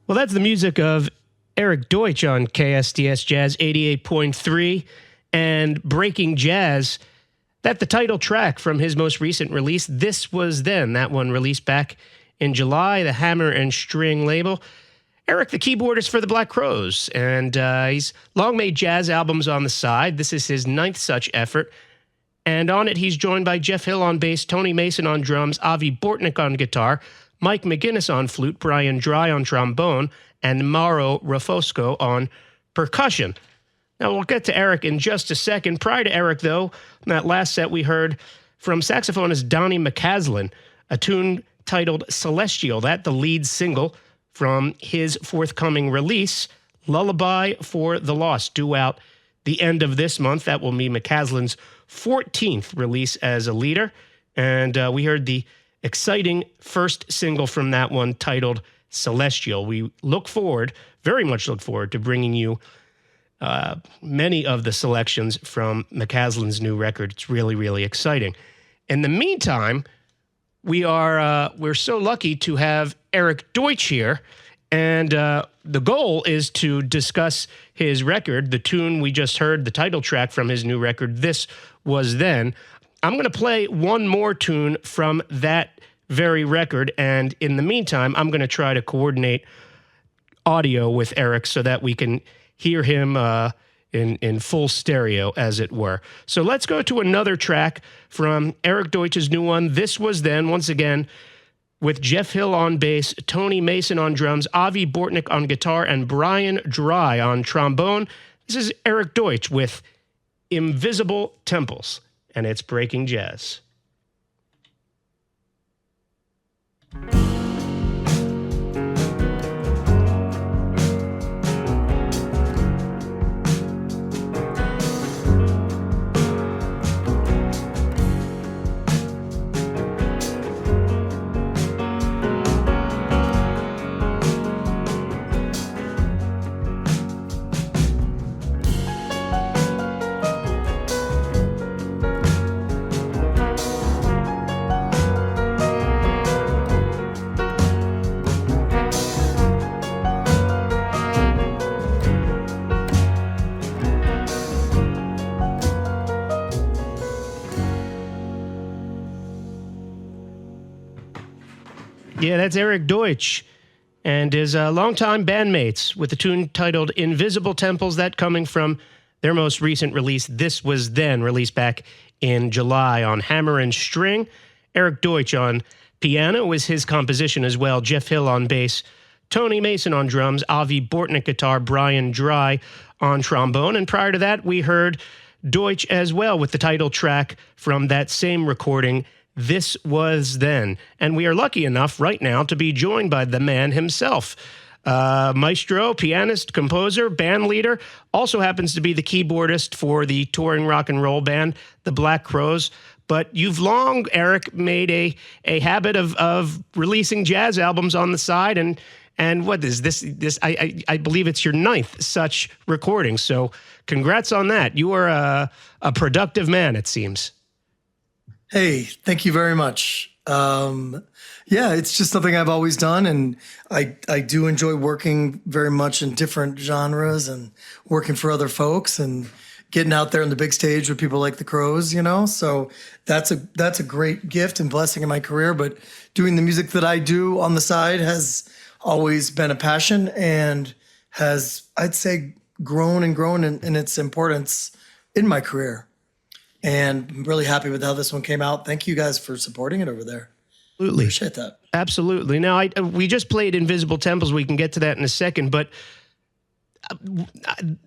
Well, that's the music of Erik Deutsch on KSDS Jazz 88.3 and Breaking Jazz. That's the title track from his most recent release, This Was Then. That one released back in July, the Hammer and String label. Erik, the keyboardist for the Black Crowes, and he's long made jazz albums on the side. This is his 9th such effort. And on it, he's joined by Jeff Hill on bass, Tony Mason on drums, Avi Bortnick on guitar, Mike McGinnis on flute, Brian Dry on trombone, and Mauro Rafosco on percussion. Now, we'll get to Erik in just a second. Prior to Erik, though, in that last set we heard from saxophonist Donnie McCaslin, a tune titled Celestial, that the lead single from his forthcoming release, Lullaby for the Lost, due out the end of this month. That will be McCaslin's 14th release as a leader. And we heard the exciting first single from that one titled Celestial. We very much look forward to bringing you many of the selections from McCaslin's new record. It's really, really exciting. In the meantime, we're so lucky to have Erik Deutsch here, and the goal is to discuss his record, the tune we just heard, the title track from his new record, This Was Then. I'm going to play one more tune from that very record, and in the meantime, I'm going to try to coordinate audio with Erik so that we can hear him in full stereo, as it were. So let's go to another track from Erik Deutsch's new one, This Was Then, once again, with Jeff Hill on bass, Tony Mason on drums, Avi Bortnick on guitar, and Brian Dry on trombone. This is Erik Deutsch with Invisible Temples, and it's Breaking Jazz. Yeah, that's Erik Deutsch and his longtime bandmates with the tune titled Invisible Temples, that coming from their most recent release, This Was Then, released back in July on Hammer and String. Erik Deutsch on piano was his composition as well, Jeff Hill on bass, Tony Mason on drums, Avi Bortnick guitar, Brian Dry on trombone, and prior to that we heard Deutsch as well with the title track from that same recording, This Was Then. And we are lucky enough right now to be joined by the man himself. Maestro, pianist, composer, band leader, also happens to be the keyboardist for the touring rock and roll band, the Black Crowes. But you've long, Erik, made a habit of releasing jazz albums on the side, and what is this? I believe it's your 9th such recording. So congrats on that. You are a productive man, it seems. Hey, thank you very much. Yeah, it's just something I've always done, and I do enjoy working very much in different genres and working for other folks and getting out there on the big stage with people like the Crowes, you know? So that's a great gift and blessing in my career, but doing the music that I do on the side has always been a passion and has, I'd say, grown in its importance in my career. And I'm really happy with how this one came out. Thank you guys for supporting it over there. Absolutely. Appreciate that. Absolutely. Now, we just played Invisible Temples. We can get to that in a second, but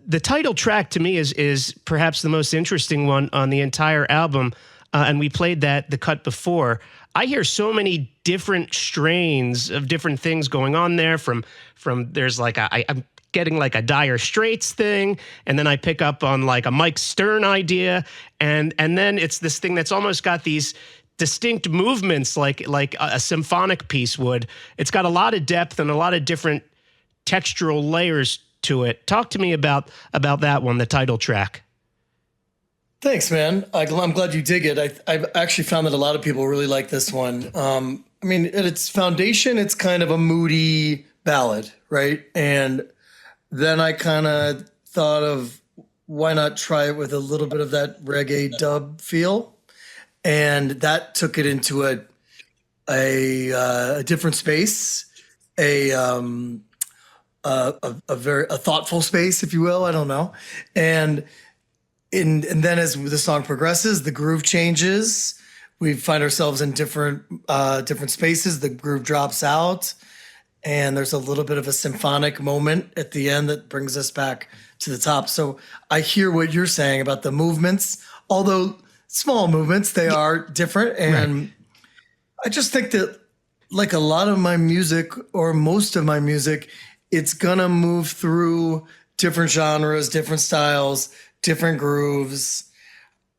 the title track to me is perhaps the most interesting one on the entire album, and we played the cut before. I hear so many different strains of different things going on there. From there's like I'm getting like a Dire Straits thing, and then I pick up on like a Mike Stern idea, and then it's this thing that's almost got these distinct movements like a symphonic piece would. It's got a lot of depth and a lot of different textural layers to it. Talk to me about that one, the title track. Thanks, man. I'm glad you dig it. I've actually found that a lot of people really like this one. I mean, at its foundation, it's kind of a moody ballad, right? And then I kind of thought of why not try it with a little bit of that reggae dub feel, and that took it into a different space, a a very a thoughtful space, if you will. I don't know, and and then as the song progresses, the groove changes. We find ourselves in different spaces. The groove drops out, and there's a little bit of a symphonic moment at the end that brings us back to the top. So I hear what you're saying about the movements, although small movements, they are different. And right. I just think that, like a lot of my music, or most of my music, it's gonna move through different genres, different styles, different grooves.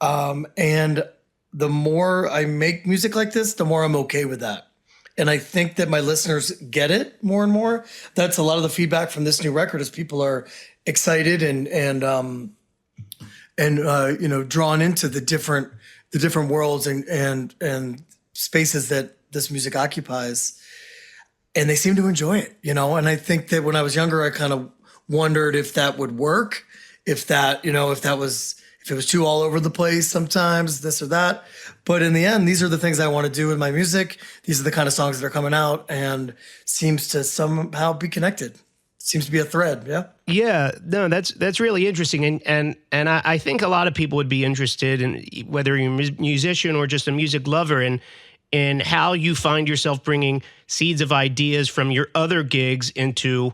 And the more I make music like this, the more I'm okay with that. And I think that my listeners get it more and more. That's a lot of the feedback from this new record, is people are excited and you know, drawn into the different worlds and spaces that this music occupies, and they seem to enjoy it, you know. And I think that when I was younger, I kind of wondered if that would work, if that, you know, if it was too all over the place sometimes, this or that. But in the end, these are the things I want to do with my music. These are the kind of songs that are coming out, and seems to somehow be connected. Seems to be a thread. Yeah. Yeah. No, that's really interesting. And I think a lot of people would be interested in, whether you're a musician or just a music lover, in how you find yourself bringing seeds of ideas from your other gigs into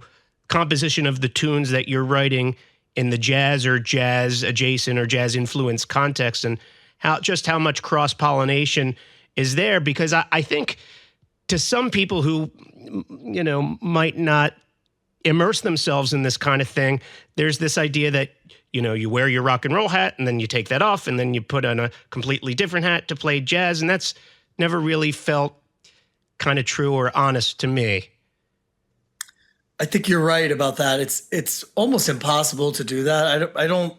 composition of the tunes that you're writing in the jazz or jazz adjacent or jazz influenced context, and how much cross-pollination is there. Because I think to some people who, you know, might not immerse themselves in this kind of thing, there's this idea that, you know, you wear your rock and roll hat and then you take that off and then you put on a completely different hat to play jazz. And that's never really felt kind of true or honest to me. I think you're right about that. It's almost impossible to do that. I don't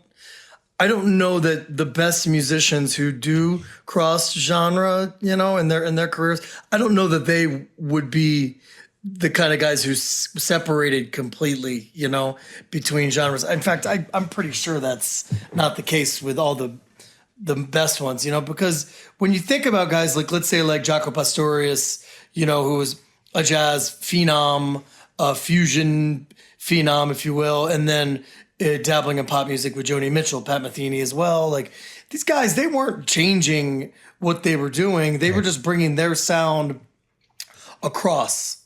know that the best musicians who do cross genre, you know, in their careers, I don't know that they would be the kind of guys who separated completely, you know, between genres. In fact, I'm pretty sure that's not the case with all the best ones, you know, because when you think about guys like, let's say, like Jaco Pastorius, you know, who was a jazz phenom, a fusion phenom, if you will, and then dabbling in pop music with Joni Mitchell, Pat Metheny as well. Like, these guys, they weren't changing what they were doing. They were just bringing their sound across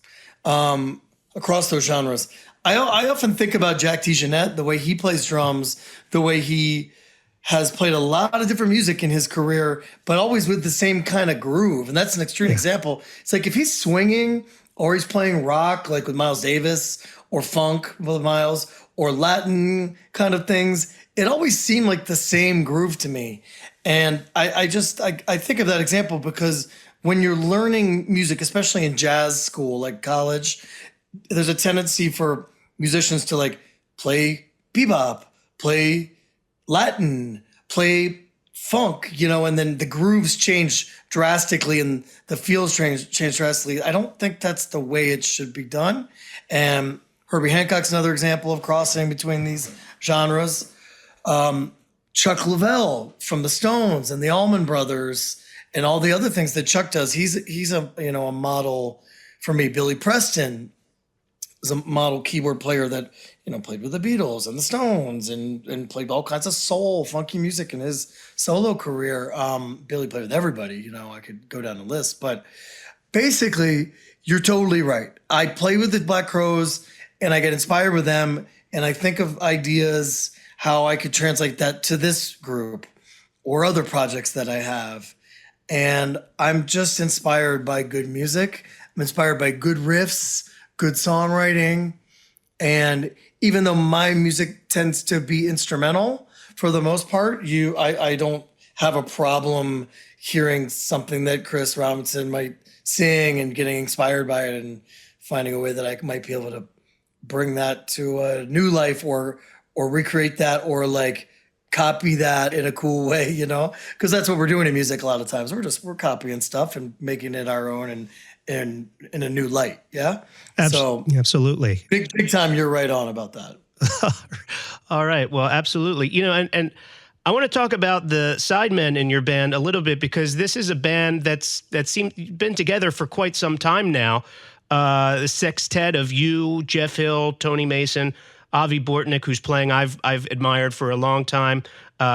those genres. I often think about Jack DeJohnette, the way he plays drums, the way he has played a lot of different music in his career, but always with the same kind of groove. And that's an extreme example. It's like if he's swinging, or he's playing rock, like with Miles Davis, or funk with Miles, or Latin kind of things, it always seemed like the same groove to me. And I think of that example because when you're learning music, especially in jazz school, like college, there's a tendency for musicians to like play bebop, play Latin, play funk, you know, and then the grooves change drastically and the feels change drastically. I don't think that's the way it should be done. And Herbie Hancock's another example of crossing between these genres. Chuck Leavell from the Stones and the Allman Brothers and all the other things that Chuck does. He's a, you know, a model for me. Billy Preston is a model keyboard player that, you know, played with the Beatles and the Stones and played all kinds of soul, funky music in his solo career. Billy played with everybody, you know, I could go down the list, but basically you're totally right. I play with the Black Crowes and I get inspired with them, and I think of ideas, how I could translate that to this group or other projects that I have. And I'm just inspired by good music. I'm inspired by good riffs, good songwriting. And even though my music tends to be instrumental for the most part, I don't have a problem hearing something that Chris Robinson might sing and getting inspired by it and finding a way that I might be able to bring that to a new life or recreate that, or like copy that in a cool way, because that's what we're doing in music a lot of times. We're copying stuff and making it our own and in a new light. Yeah. So Absolutely. Big time. You're right on about that. All right. Well, absolutely. And I want to talk about the sidemen in your band a little bit, because this is a band that's been together for quite some time now. The sextet of you, Jeff Hill, Tony Mason, Avi Bortnick, who's playing I've admired for a long time.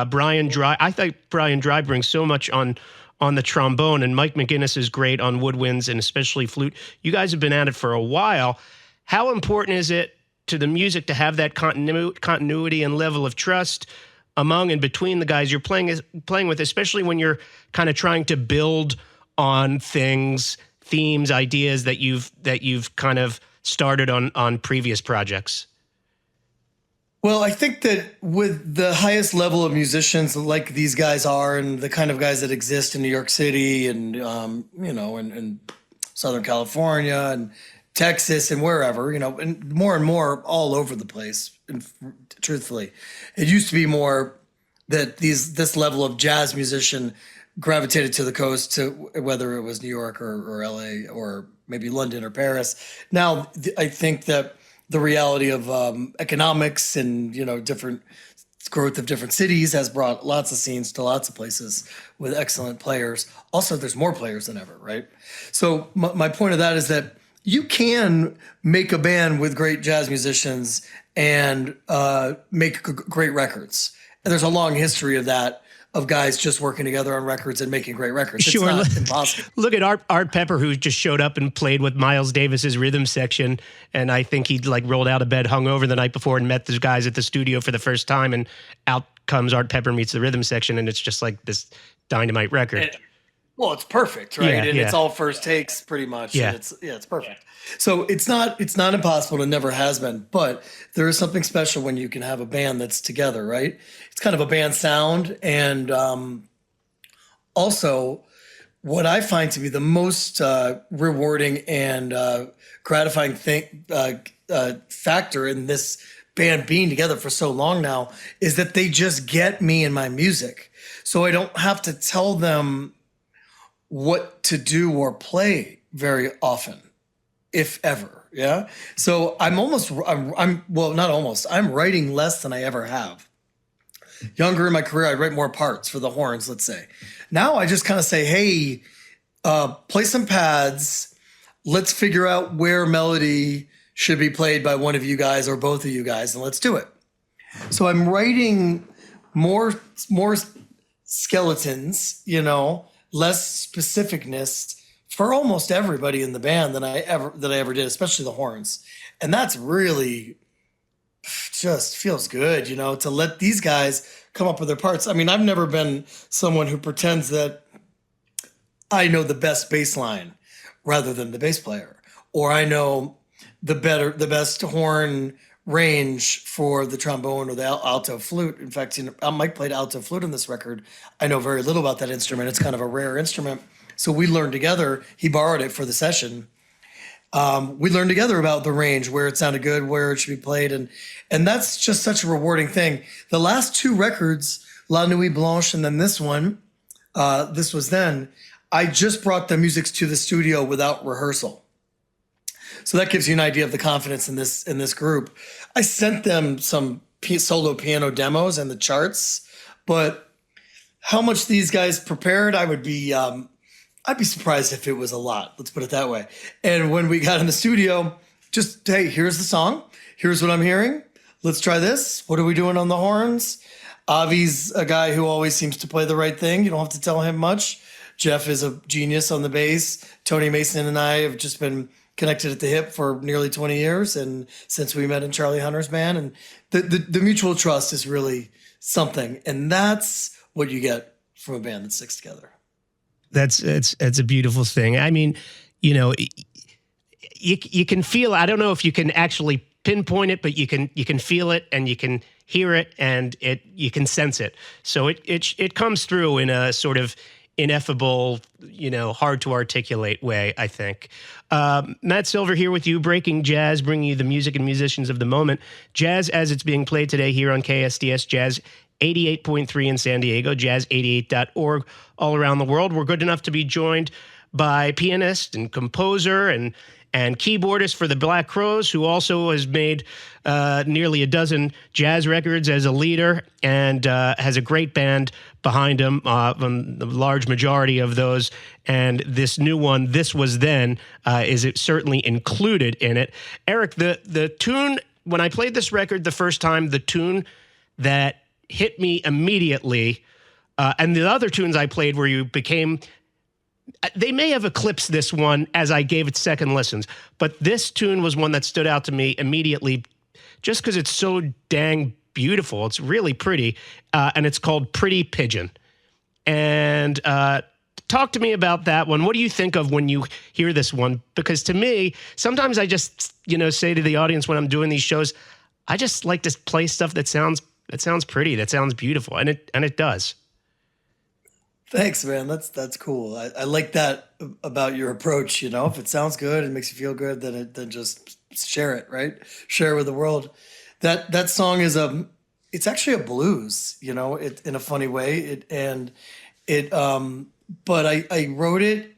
Brian Dry. I think Brian Dry brings so much on the trombone, and Mike McGinnis is great on woodwinds and especially flute. You guys have been at it for a while. How important is it to the music to have that continuity and level of trust among and between the guys you're playing with, especially when you're kind of trying to build on themes, ideas that you've kind of started on previous projects? Well, I think that with the highest level of musicians like these guys are, and the kind of guys that exist in New York City and in Southern California and Texas and wherever, and more all over the place. And truthfully, it used to be more that this level of jazz musician gravitated to the coast, to whether it was New York or LA or maybe London or Paris. Now, I think that the reality of economics and different growth of different cities has brought lots of scenes to lots of places with excellent players. Also, there's more players than ever, right? So my point of that is that you can make a band with great jazz musicians and make great records. And there's a long history of that, of guys just working together on records and making great records. It's not impossible. Look at Art Pepper, who just showed up and played with Miles Davis's rhythm section. And I think he rolled out of bed hungover the night before and met those guys at the studio for the first time. And out comes Art Pepper meets the rhythm section. And it's just like this dynamite record. Well, it's perfect, right? Yeah, it's all first takes pretty much. Yeah. It's perfect. So it's not impossible. It never has been, but there is something special when you can have a band that's together, right? It's kind of a band sound. And also what I find to be the most rewarding and gratifying factor in this band being together for so long now is that they just get me and my music. So I don't have to tell them what to do or play very often, if ever. Yeah. So I'm writing less than I ever have. Younger in my career, I'd write more parts for the horns, let's say. Now I just kind of say, hey, play some pads. Let's figure out where melody should be played by one of you guys or both of you guys, and let's do it. So I'm writing more skeletons, less specificness for almost everybody in the band than I ever did, especially the horns. And that's really just feels good, to let these guys come up with their parts. I mean, I've never been someone who pretends that I know the best bass line rather than the bass player, or I know the best horn range for the trombone or the alto flute. In fact, Mike played alto flute on this record. I know very little about that instrument. It's kind of a rare instrument. So we learned together. He borrowed it for the session. We learned together about the range, where it sounded good, where it should be played. And that's just such a rewarding thing. The last two records, La Nuit Blanche and then this one, This Was Then, I just brought the music to the studio without rehearsal. So that gives you an idea of the confidence in this group. I sent them some solo piano demos and the charts, but how much these guys prepared, I'd be surprised if it was a lot. Let's put it that way. And when we got in the studio, just, hey, here's the song. Here's what I'm hearing. Let's try this. What are we doing on the horns? Avi's a guy who always seems to play the right thing. You don't have to tell him much. Jeff is a genius on the bass. Tony Mason and I have just been connected at the hip for nearly 20 years, and since we met in Charlie Hunter's band, and the mutual trust is really something, and that's what you get from a band that sticks together. It's a beautiful thing. I mean, you can feel. I don't know if you can actually pinpoint it, but you can feel it and you can hear it and you can sense it. So it comes through in a sort of ineffable, hard to articulate way, I think. Matt Silver here with you, Breaking Jazz, bringing you the music and musicians of the moment. Jazz as it's being played today here on KSDS Jazz 88.3 in San Diego, jazz88.org all around the world. We're good enough to be joined by pianist and composer and keyboardist for the Black Crowes, who also has made nearly a dozen jazz records as a leader and has a great band behind him, the large majority of those. And this new one, This Was Then, is certainly included in it. Erik, the tune, when I played this record the first time, the tune that hit me immediately, and the other tunes I played where you became... They may have eclipsed this one as I gave it second listens, but this tune was one that stood out to me immediately just because it's so dang beautiful. It's really pretty, and it's called Pretty Pigeon. And talk to me about that one. What do you think of when you hear this one? Because to me, sometimes I just, say to the audience when I'm doing these shows, I just like to play stuff that sounds pretty, that sounds beautiful, and it does. Thanks, man. That's cool. I like that about your approach. If it sounds good, it makes you feel good, then just share it, right? Share it with the world. That song is it's actually a blues, it in a funny way. But I wrote it.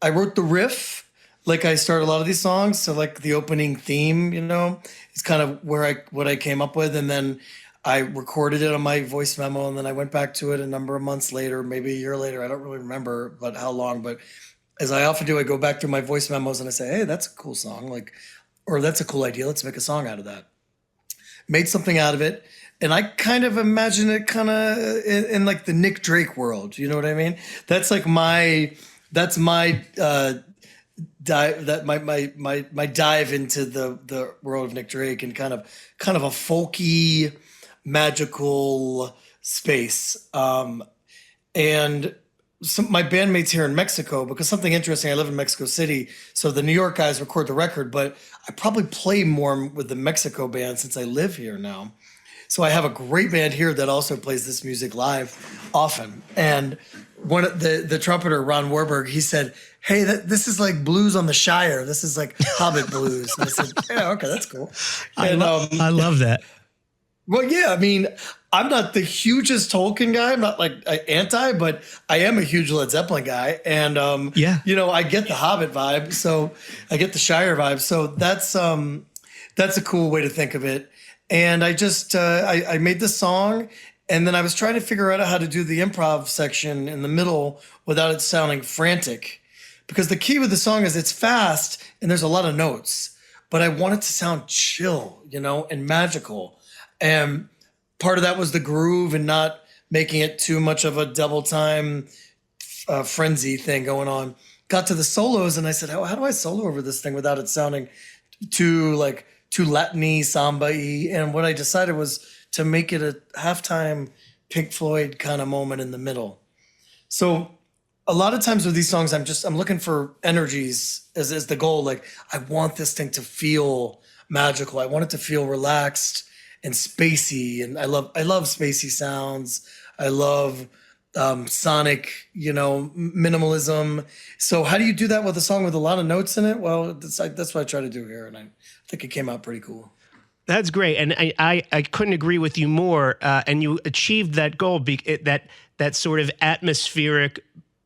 I wrote the riff like I start a lot of these songs. So like the opening theme, is kind of what I came up with, and then I recorded it on my voice memo, and then I went back to it a number of months later, maybe a year later. I don't really remember but how long, but as I often do, I go back through my voice memos and I say, hey, that's a cool song, or that's a cool idea. Let's make a song out of that. Made something out of it. And I kind of imagine it kind of in like the Nick Drake world. You know what I mean? That's like my dive into the world of Nick Drake, and kind of a folky, magical space. And my bandmates here in Mexico, because something interesting, I live in Mexico City, so the New York guys record the record, but I probably play more with the Mexico band since I live here now. So I have a great band here that also plays this music live often. And one of the trumpeter, Ron Warburg, he said, hey, this is like blues on the Shire. This is like Hobbit blues. And I said, yeah, okay, that's cool. And, I love that. Well, yeah, I mean, I'm not the hugest Tolkien guy. I'm not like anti, but I am a huge Led Zeppelin guy. And, I get the Hobbit vibe. So I get the Shire vibe. So that's a cool way to think of it. And I just, I made the song, and then I was trying to figure out how to do the improv section in the middle without it sounding frantic. Because the key with the song is it's fast and there's a lot of notes, but I want it to sound chill, and magical. And part of that was the groove and not making it too much of a double time frenzy thing going on. Got to the solos and I said, how do I solo over this thing without it sounding too Latin-y, samba-y? And what I decided was to make it a halftime Pink Floyd kind of moment in the middle. So a lot of times with these songs, I'm looking for energies as the goal. Like, I want this thing to feel magical. I want it to feel relaxed and spacey. And I love spacey sounds. I love sonic, minimalism. So how do you do that with a song with a lot of notes in it? Well, that's what I try to do here. And I think it came out pretty cool. That's great. And I couldn't agree with you more. And you achieved that goal, that sort of atmospheric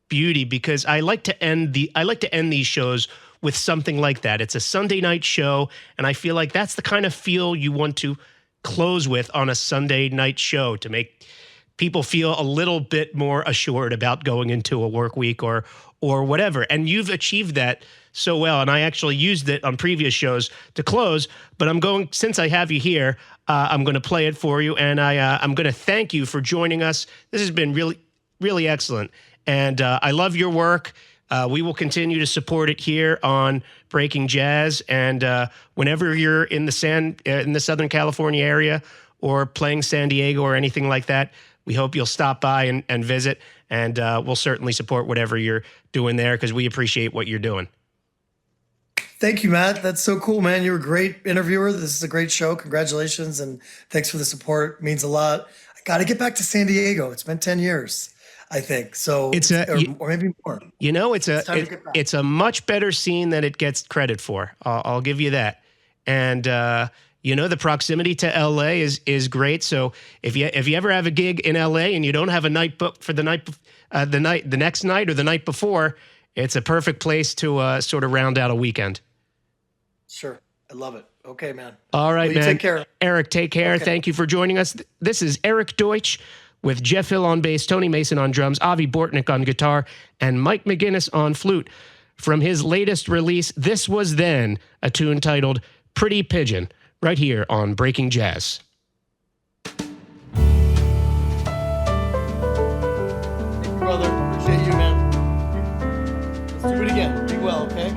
beauty, because I like to end these shows with something like that. It's a Sunday night show, and I feel like that's the kind of feel you want to close with on a Sunday night show, to make people feel a little bit more assured about going into a work week or whatever. And you've achieved that so well. And I actually used it on previous shows to close, but since I have you here, I'm going to play it for you. And I'm going to thank you for joining us. This has been really, really excellent. And I love your work. We will continue to support it here on Breaking Jazz. And whenever you're in the Southern California area or playing San Diego or anything like that, we hope you'll stop by and visit. And we'll certainly support whatever you're doing there, because we appreciate what you're doing. Thank you, Matt. That's so cool, man. You're a great interviewer. This is a great show. Congratulations. And thanks for the support. It means a lot. I got to get back to San Diego. It's been 10 years, I think. So or maybe more. It's a much better scene than it gets credit for. I'll give you that. And You know, the proximity to LA is great. So if you ever have a gig in LA and you don't have a night booked for the next night or the night before, it's a perfect place to sort of round out a weekend. Sure. I love it. Okay, man. All right, Well, you man. take care. Eric, take care. Okay. Thank you for joining us. This is Erik Deutsch with Jeff Hill on bass, Tony Mason on drums, Avi Bortnick on guitar, and Mike McGinnis on flute. From his latest release, This Was Then, a tune titled Pretty Pigeon, right here on Breaking Jazz. Thank you, brother. Appreciate you, man. Let's do it again. Be well, okay?